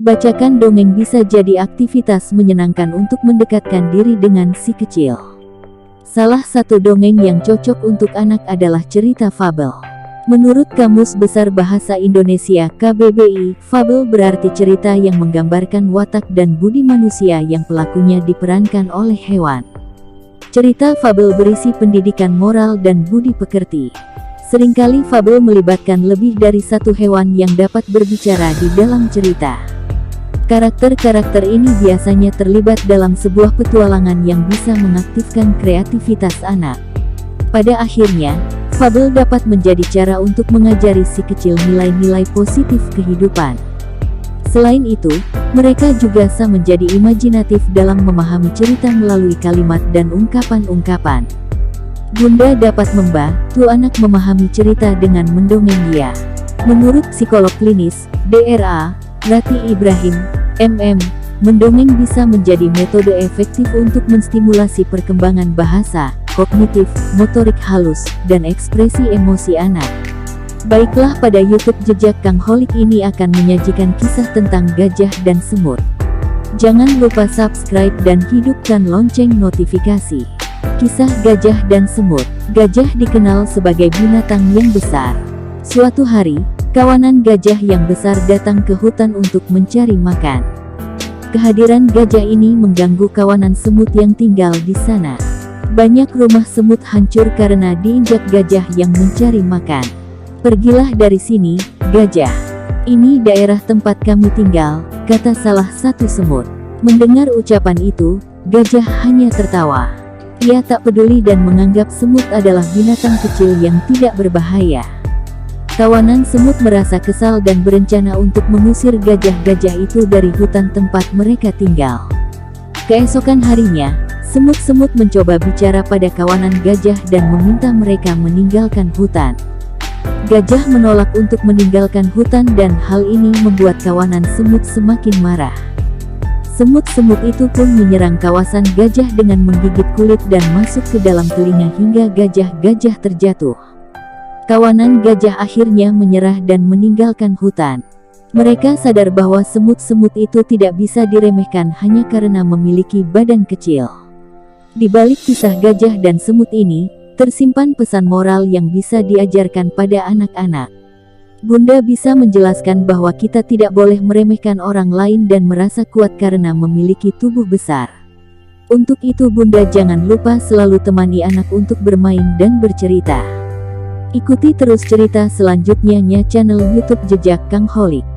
Bacakan dongeng bisa jadi aktivitas menyenangkan untuk mendekatkan diri dengan si kecil. Salah satu dongeng yang cocok untuk anak adalah cerita fabel. Menurut Kamus Besar Bahasa Indonesia KBBI, fabel berarti cerita yang menggambarkan watak dan budi manusia yang pelakunya diperankan oleh hewan. Cerita fabel berisi pendidikan moral dan budi pekerti. Seringkali fabel melibatkan lebih dari satu hewan yang dapat berbicara di dalam cerita. Karakter-karakter ini biasanya terlibat dalam sebuah petualangan yang bisa mengaktifkan kreativitas anak. Pada akhirnya, fabel dapat menjadi cara untuk mengajari si kecil nilai-nilai positif kehidupan. Selain itu, mereka juga bisa menjadi imajinatif dalam memahami cerita melalui kalimat dan ungkapan-ungkapan. Bunda dapat membantu anak memahami cerita dengan mendongeng dia. Menurut psikolog klinis, DRA, Rati Ibrahim, MM, mendongeng bisa menjadi metode efektif untuk menstimulasi perkembangan bahasa, kognitif, motorik halus, dan ekspresi emosi anak. Baiklah, pada YouTube Jejak Kang Holik ini akan menyajikan kisah tentang gajah dan semut. Jangan lupa subscribe dan hidupkan lonceng notifikasi. Kisah Gajah dan Semut. Gajah dikenal sebagai binatang yang besar. Suatu hari, kawanan gajah yang besar datang ke hutan untuk mencari makan. Kehadiran gajah ini mengganggu kawanan semut yang tinggal di sana. Banyak rumah semut hancur karena diinjak gajah yang mencari makan. "Pergilah dari sini, gajah. Ini daerah tempat kami tinggal," kata salah satu semut. Mendengar ucapan itu, gajah hanya tertawa. Ia tak peduli dan menganggap semut adalah binatang kecil yang tidak berbahaya. Kawanan semut merasa kesal dan berencana untuk mengusir gajah-gajah itu dari hutan tempat mereka tinggal. Keesokan harinya, semut-semut mencoba bicara pada kawanan gajah dan meminta mereka meninggalkan hutan. Gajah menolak untuk meninggalkan hutan dan hal ini membuat kawanan semut semakin marah. Semut-semut itu pun menyerang kawasan gajah dengan menggigit kulit dan masuk ke dalam telinga hingga gajah-gajah terjatuh. Kawanan gajah akhirnya menyerah dan meninggalkan hutan. Mereka sadar bahwa semut-semut itu tidak bisa diremehkan hanya karena memiliki badan kecil. Di balik kisah gajah dan semut ini, tersimpan pesan moral yang bisa diajarkan pada anak-anak. Bunda bisa menjelaskan bahwa kita tidak boleh meremehkan orang lain dan merasa kuat karena memiliki tubuh besar. Untuk itu Bunda jangan lupa selalu temani anak untuk bermain dan bercerita. Ikuti terus cerita selanjutnya channel YouTube Jejak Kang Holik.